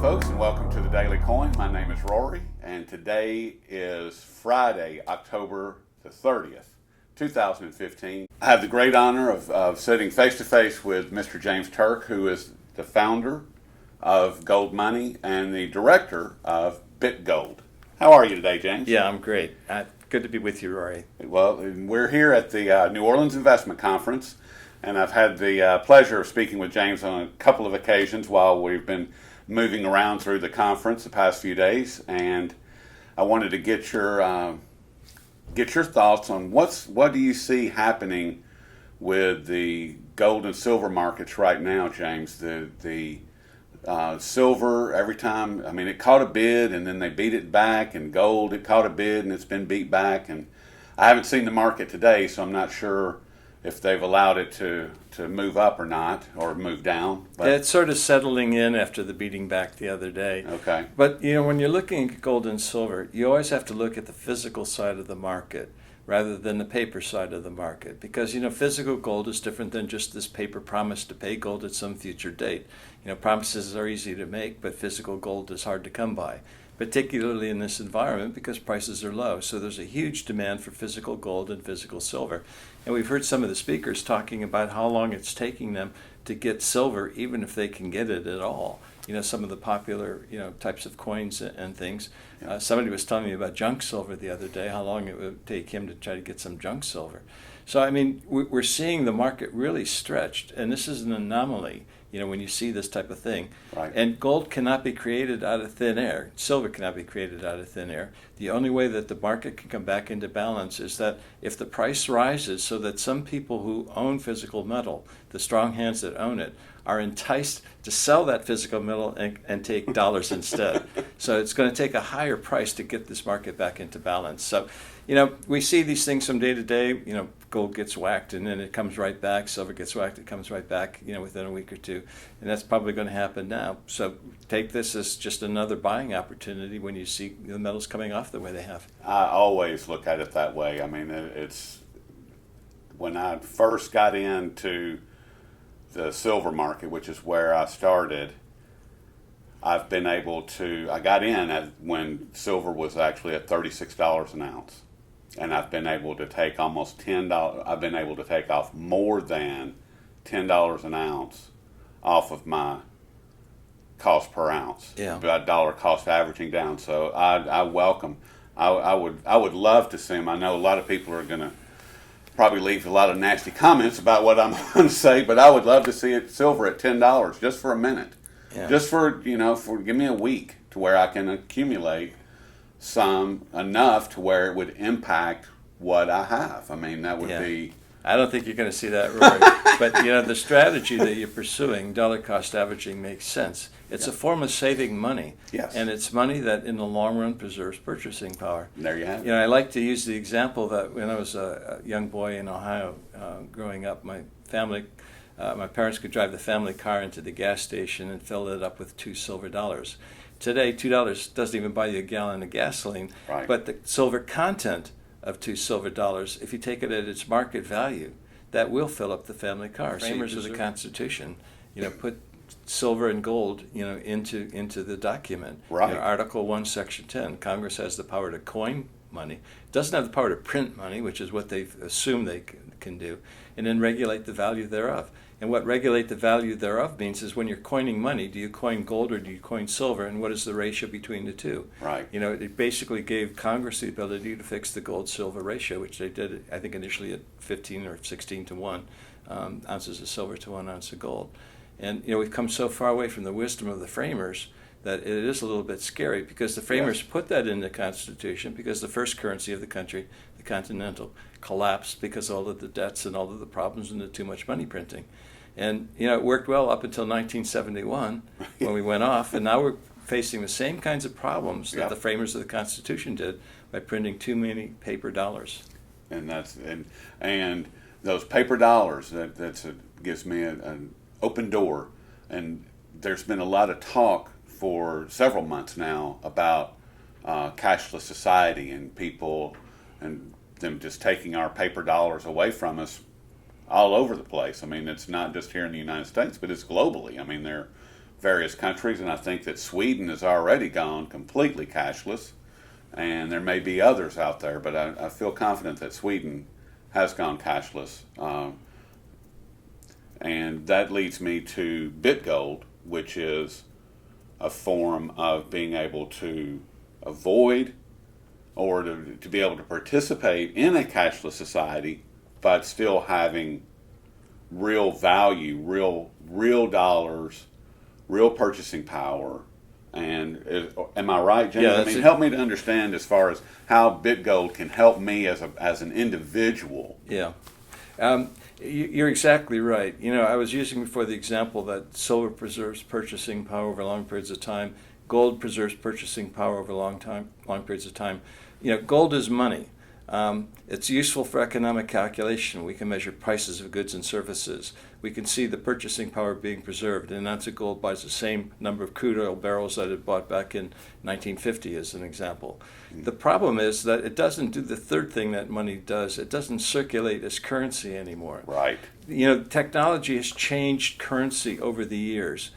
folks, and welcome to the Daily Coin. My name is Rory, and today is Friday, October the 30th, 2015. I have the great honor of sitting face-to-face with Mr. James Turk, who is the founder of Gold Money and the director of BitGold. How are you today, James? Yeah, I'm great. Good to be with you, Rory. Well, we're here at the New Orleans Investment Conference, and I've had the pleasure of speaking with James on a couple of occasions while we've been moving around through the conference the past few days, and I wanted to get your thoughts on what do you see happening with the gold and silver markets right now, James. The silver, every time, I mean, it caught a bid and then they beat it back, and gold, it caught a bid and it's been beat back, and I haven't seen the market today, so I'm not sure if they've allowed it to move up or not, or move down. But it's sort of settling in after the beating back the other day. Okay. But, when you're looking at gold and silver, you always have to look at the physical side of the market rather than the paper side of the market. Because, physical gold is different than just this paper promise to pay gold at some future date. Promises are easy to make, but physical gold is hard to come by, particularly in this environment because prices are low. So there's a huge demand for physical gold and physical silver. And we've heard some of the speakers talking about how long it's taking them to get silver, even if they can get it at all. Some of the popular, types of coins and things. Yeah. Somebody was telling me about junk silver the other day, how long it would take him to try to get some junk silver. So, I mean, we're seeing the market really stretched, and this is an anomaly, when you see this type of thing. Right. And gold cannot be created out of thin air. Silver cannot be created out of thin air. The only way that the market can come back into balance is that if the price rises so that some people who own physical metal, the strong hands that own it, are enticed to sell that physical metal and take dollars instead. So it's going to take a higher price to get this market back into balance. So, we see these things from day to day. Gold gets whacked and then it comes right back. Silver gets whacked, it comes right back, within a week or two. And that's probably going to happen now. So take this as just another buying opportunity when you see the metals coming off the way they have. I always look at it that way. I mean, it's when I first got into the silver market, which is where I started, I got in when silver was actually at $36 an ounce. And I've been able to take almost $10. I've been able to take off more than $10 an ounce off of my cost per ounce. Yeah. By dollar cost averaging down. So I welcome. I would love to see them. I know a lot of people are going to probably leave a lot of nasty comments about what I'm going to say, but I would love to see it silver at $10 just for a minute. Yeah. Just for give me a week to where I can accumulate some enough to where it would impact what I have. I mean, that would be... I don't think you're going to see that, Rory. But, the strategy that you're pursuing, dollar cost averaging, makes sense. It's a form of saving money. Yes. And it's money that, in the long run, preserves purchasing power. There you have it. I like to use the example that when I was a young boy in Ohio growing up, my parents could drive the family car into the gas station and fill it up with $2 silver. Today, $2 doesn't even buy you a gallon of gasoline, Right. But the silver content of $2 silver, if you take it at its market value, that will fill up the family car. Framers of the Constitution, put silver and gold, into the document. Right. Article 1, Section 10, Congress has the power to coin money. It doesn't have the power to print money, which is what they've assumed they can do, and then regulate the value thereof. And what regulate the value thereof means is when you're coining money, do you coin gold or do you coin silver, and what is the ratio between the two? Right. It basically gave Congress the ability to fix the gold-silver ratio, which they did, I think, initially at 15 or 16 to 1 ounces of silver to 1 ounce of gold. And, we've come so far away from the wisdom of the framers that it is a little bit scary because the framers put that in the Constitution because the first currency of the country, the Continental, collapsed because all of the debts and all of the problems and the too much money printing. And, it worked well up until 1971 when we went off, and now we're facing the same kinds of problems that the framers of the Constitution did by printing too many paper dollars. And and those paper dollars, gives me an open door. And there's been a lot of talk for several months now about cashless society and people and them just taking our paper dollars away from us all over the place. I mean, it's not just here in the United States, but it's globally. I mean, they're various countries, and I think that Sweden has already gone completely cashless, and there may be others out there, but I feel confident that Sweden has gone cashless. And that leads me to BitGold, which is a form of being able to avoid or to be able to participate in a cashless society, but still having real value, real dollars, real purchasing power. And am I right, James? Yeah, I mean, help me to understand as far as how BitGold can help me as an individual. Yeah. You're exactly right. I was using before the example that silver preserves purchasing power over long periods of time. Gold preserves purchasing power over long periods of time. Gold is money. It's useful for economic calculation. We can measure prices of goods and services. We can see the purchasing power being preserved. An ounce of gold buys the same number of crude oil barrels that it bought back in 1950, as an example. The problem is that it doesn't do the third thing that money does. It doesn't circulate as currency anymore. Right. Technology has changed currency over the years.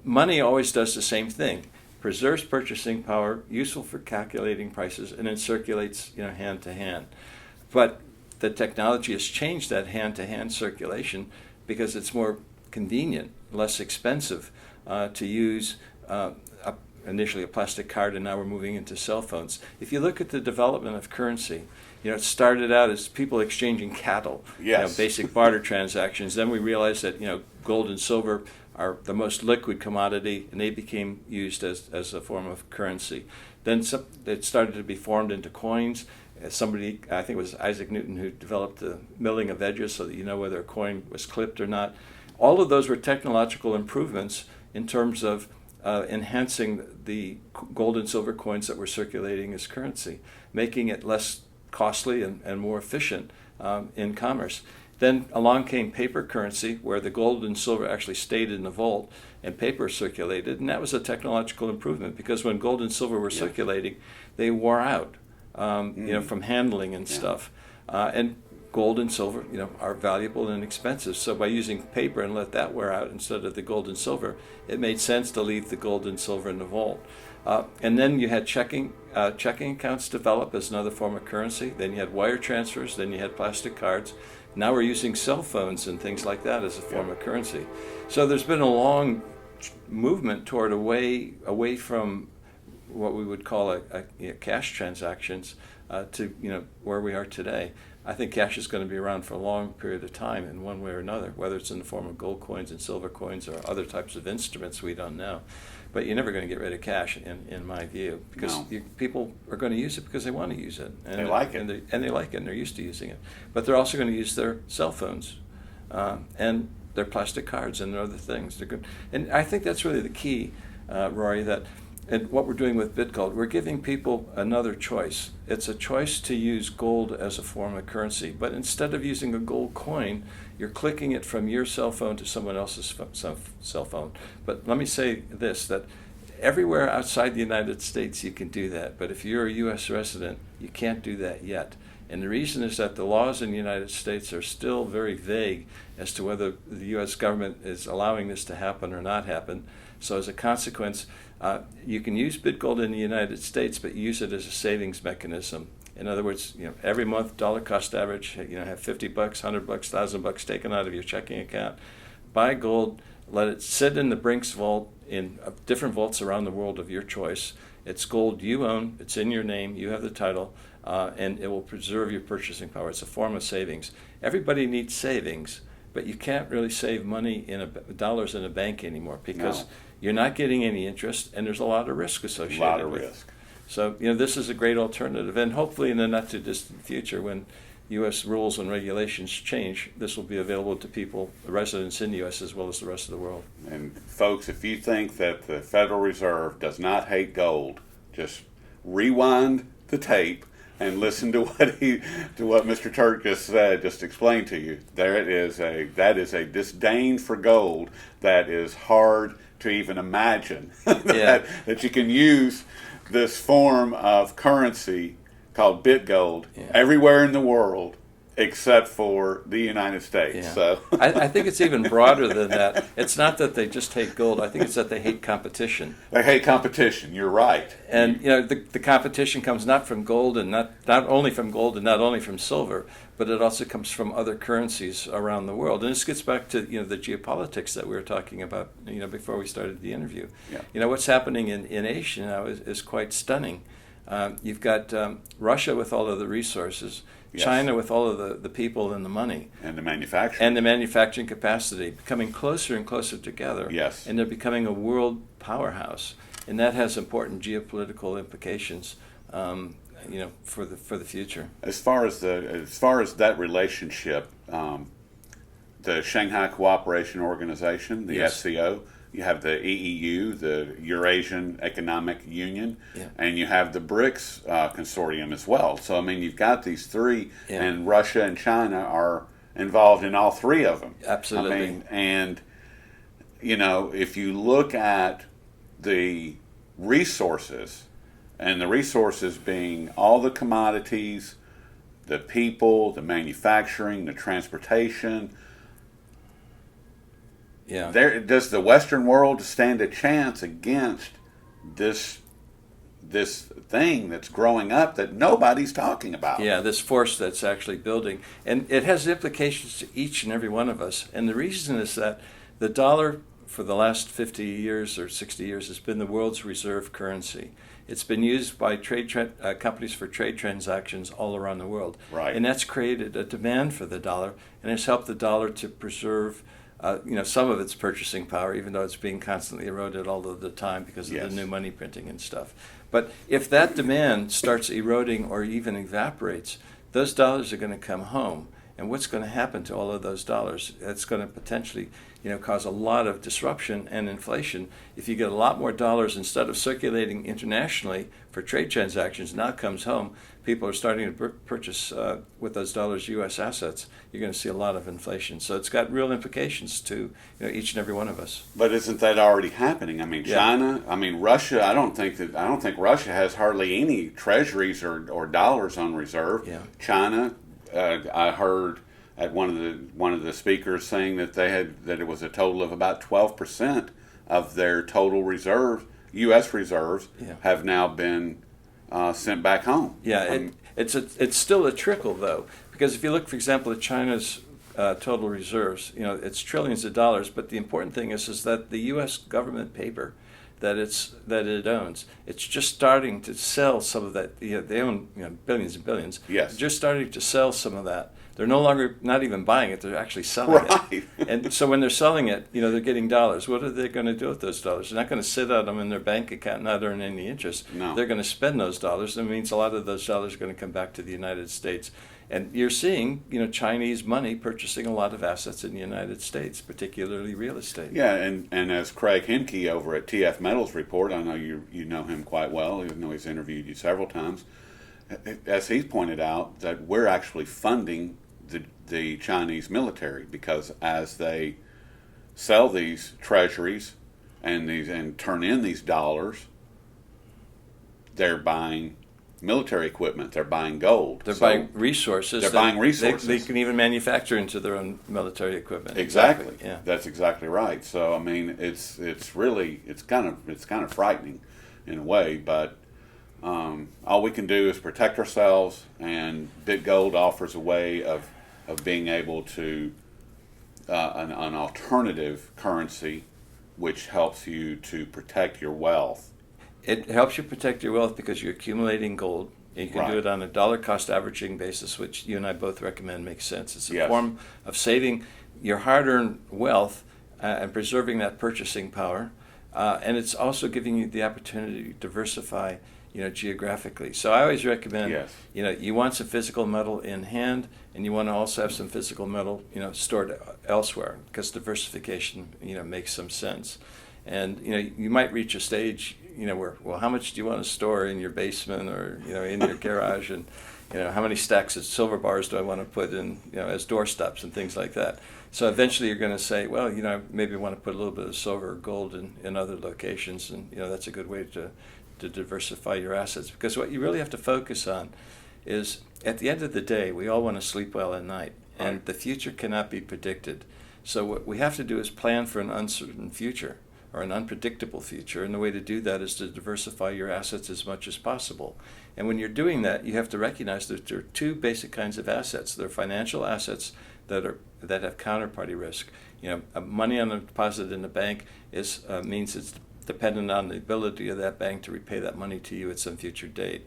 Money always does the same thing. Preserves purchasing power, useful for calculating prices, and it circulates, hand to hand. But the technology has changed that hand-to-hand circulation because it's more convenient, less expensive to use initially a plastic card, and now we're moving into cell phones. If you look at the development of currency, it started out as people exchanging cattle, yes. Basic barter transactions. Then we realized that gold and silver are the most liquid commodity, and they became used as a form of currency. Then it started to be formed into coins. Somebody, I think it was Isaac Newton, who developed the milling of edges so that you know whether a coin was clipped or not. All of those were technological improvements in terms of enhancing the gold and silver coins that were circulating as currency, making it less costly and more efficient in commerce. Then along came paper currency, where the gold and silver actually stayed in the vault and paper circulated, and that was a technological improvement because when gold and silver were circulating, they wore out, from handling and stuff. And gold and silver, are valuable and expensive. So by using paper and let that wear out instead of the gold and silver, it made sense to leave the gold and silver in the vault. And then you had checking accounts develop as another form of currency. Then you had wire transfers. Then you had plastic cards. Now we're using cell phones and things like that as a form of currency. So there's been a long movement toward away from what we would call cash transactions to where we are today. I think cash is going to be around for a long period of time in one way or another, whether it's in the form of gold coins and silver coins or other types of instruments we don't know. But you're never going to get rid of cash, in my view, because people are going to use it because they want to use it. And they like it. And they like it, and they're used to using it. But they're also going to use their cell phones and their plastic cards and their other things. They're good. And I think that's really the key, Rory, and what we're doing with BitGold, we're giving people another choice. It's a choice to use gold as a form of currency, but instead of using a gold coin, you're clicking it from your cell phone to someone else's cell phone. But let me say this, that everywhere outside the United States you can do that, but if you're a U.S. resident, you can't do that yet. And the reason is that the laws in the United States are still very vague as to whether the U.S. government is allowing this to happen or not happen. So as a consequence, you can use BitGold in the United States, but use it as a savings mechanism. In other words, every month, dollar cost average, have $50, $100, $1,000 taken out of your checking account. Buy gold, let it sit in the Brinks vault in different vaults around the world of your choice. It's gold you own, it's in your name, you have the title, and it will preserve your purchasing power. It's a form of savings. Everybody needs savings, but you can't really save money dollars in a bank anymore because you're not getting any interest, and there's a lot of risk associated with it. A lot of risk. So, this is a great alternative, and hopefully in the not-too-distant future, when U.S. rules and regulations change, this will be available to people, residents in the U.S. as well as the rest of the world. And folks, if you think that the Federal Reserve does not hate gold, just rewind the tape and listen to what Mr. Turk just said, just explained to you. That is a disdain for gold that is hard to even imagine that you can use this form of currency called BitGold everywhere in the world except for the United States. Yeah. So I think it's even broader than that. It's not that they just hate gold. I think it's that they hate competition. they hate competition. You're right. And the competition comes not from gold and not only from gold and not only from silver, but it also comes from other currencies around the world. And this gets back to the geopolitics that we were talking about before we started the interview. Yeah. What's happening in Asia now is quite stunning. You've got Russia with all of the resources, Yes. China with all of the people and the money, And the manufacturing. and the manufacturing capacity becoming closer and closer together. Yes. And they're becoming a world powerhouse, and that has important geopolitical implications, for the future. As far as that relationship, the Shanghai Cooperation Organization, the Yes. SCO, you have the EEU, the Eurasian Economic Union, Yeah. and you have the BRICS consortium as well. So I mean, you've got these three, Yeah. and Russia and China are involved in all three of them. Absolutely. I mean, and if you look at the resources, and the resources being all the commodities, the people, the manufacturing, the transportation. Yeah. Does the Western world stand a chance against this thing that's growing up that nobody's talking about? Yeah, this force that's actually building. And it has implications to each and every one of us. And the reason is that the dollar for the last 50 years or 60 years has been the world's reserve currency. It's been used by companies for trade transactions all around the world. Right. And that's created a demand for the dollar, and it's helped the dollar to preserve some of its purchasing power, even though it's being constantly eroded all of the time because of Yes. the new money printing and stuff. But if that demand starts eroding or even evaporates, those dollars are going to come home. And what's going to happen to all of those dollars? It's going to potentially, cause a lot of disruption and inflation. If you get a lot more dollars instead of circulating internationally for trade transactions, now comes home, people are starting to purchase with those dollars U.S. assets. You're going to see a lot of inflation. So it's got real implications to each and every one of us. But isn't that already happening? I mean, Yeah. China. I mean, Russia. I don't think Russia has hardly any treasuries or dollars on reserve. Yeah. China. I heard at one of the speakers saying that that it was a total of about 12% of their total reserve, U.S. reserves, Yeah. have now been sent back home. Yeah, it's still a trickle though, because if you look, for example, at China's total reserves, it's trillions of dollars. But the important thing is that the U.S. government paper that it owns, it's just starting to sell some of that. They own billions and billions. Yes. Just starting to sell some of that. They're no longer not even buying it; they're actually selling Right. it. And so when they're selling it, they're getting dollars. What are they going to do with those dollars? They're not going to sit on them in their bank account and not earn any interest. No. They're going to spend those dollars. That means a lot of those dollars are going to come back to the United States. And you're seeing, Chinese money purchasing a lot of assets in the United States, particularly real estate. Yeah, and as Craig Hemke over at TF Metals report, I know you know him quite well, even though he's interviewed you several times. As he's pointed out, that we're actually funding the Chinese military, because as they sell these treasuries and turn in these dollars, they're buying military equipment. They're buying gold. They're buying resources. They're buying resources. They can even manufacture into their own military equipment. Exactly. Yeah. That's exactly right. So I mean, it's kind of frightening in a way, but all we can do is protect ourselves, and Big Gold offers a way of being able to an alternative currency, which helps you to protect your wealth. It helps you protect your wealth because you're accumulating gold. And you can Right. do it on a dollar cost averaging basis, which you and I both recommend makes sense. It's a Yes. form of saving your hard-earned wealth and preserving that purchasing power. And it's also giving you the opportunity to diversify, geographically. So I always recommend, Yes. You want some physical metal in hand, and you want to also have some physical metal, stored elsewhere, because diversification, makes some sense. And you might reach a stage, where, well, how much do you want to store in your basement or in your garage, and how many stacks of silver bars do I want to put in, as doorstops and things like that. So eventually you're going to say, well, maybe I want to put a little bit of silver or gold in other locations, and that's a good way to diversify your assets, because what you really have to focus on is at the end of the day, we all want to sleep well at night, and Right. the future cannot be predicted. So what we have to do is plan for an uncertain future or an unpredictable future, and the way to do that is to diversify your assets as much as possible. And when you're doing that, you have to recognize that there are two basic kinds of assets. There are financial assets that have counterparty risk. Money on a deposit in the bank means it's dependent on the ability of that bank to repay that money to you at some future date.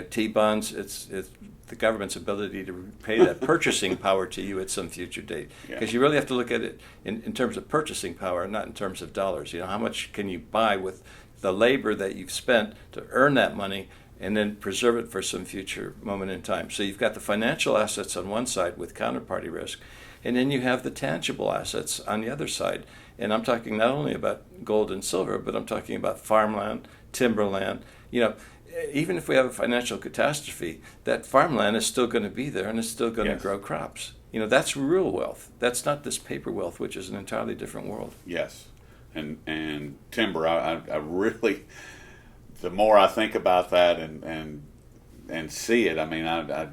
T-bonds, it's the government's ability to repay that purchasing power to you at some future date. Because you really have to look at it in terms of purchasing power, not in terms of dollars. How much can you buy with the labor that you've spent to earn that money and then preserve it for some future moment in time. So you've got the financial assets on one side with counterparty risk, and then you have the tangible assets on the other side. And I'm talking not only about gold and silver, but I'm talking about farmland, timberland. Even if we have a financial catastrophe, that farmland is still going to be there and it's still going to grow crops. That's real wealth. That's not this paper wealth, which is an entirely different world. Yes. And timber, I really, the more I think about that and see it, I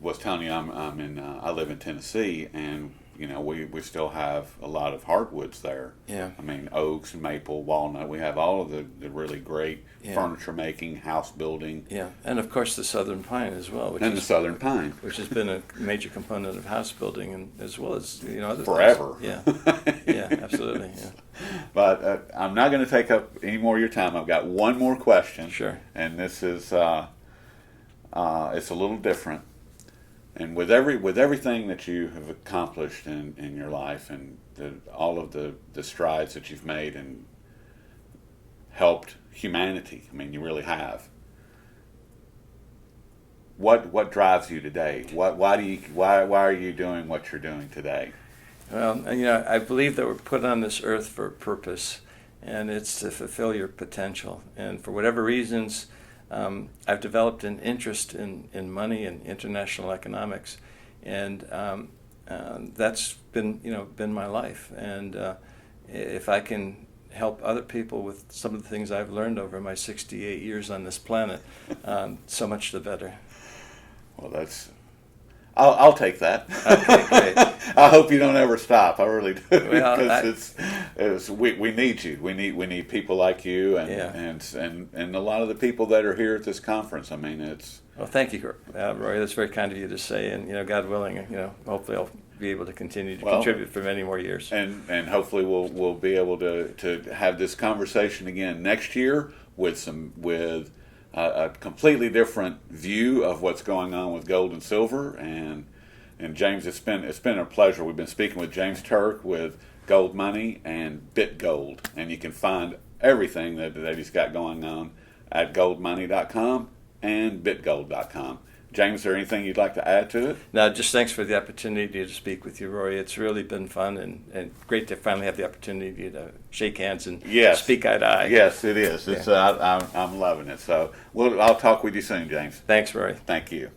was telling you I live in Tennessee, and we still have a lot of hardwoods there. Yeah. Oaks, maple, walnut. We have all of the really great furniture making, house building. Yeah, and of course the southern pine as well. The southern pine, which has been a major component of house building, and as well as other forever. Things. Yeah, absolutely. Yeah. But I'm not going to take up any more of your time. I've got one more question. Sure. And this is it's a little different. And with everything that you have accomplished in your life, and all of the strides that you've made and helped humanity, you really have. What drives you today? Why are you doing what you're doing today? Well, I believe that we're put on this earth for a purpose, and it's to fulfill your potential. And for whatever reasons, I've developed an interest in money and international economics, and that's been my life. And if I can help other people with some of the things I've learned over my 68 years on this planet, so much the better. Well, I'll take that. Okay, great. I hope you don't ever stop. I really do. Well, because we need you. We need people like you, and a lot of the people that are here at this conference. It's. Well, thank you, Roy. That's very kind of you to say. And God willing, hopefully I'll be able to continue to contribute for many more years. And hopefully we'll be able to have this conversation again next year with a completely different view of what's going on with gold and silver. And James, it's been a pleasure. We've been speaking with James Turk with Gold Money and BitGold, and you can find everything that he's got going on at goldmoney.com and bitgold.com. James, is there anything you'd like to add to it? No, just thanks for the opportunity to speak with you, Roy. It's really been fun and great to finally have the opportunity to shake hands and speak eye to eye. Yes, it is. It's I'm loving it. So I'll talk with you soon, James. Thanks, Roy. Thank you.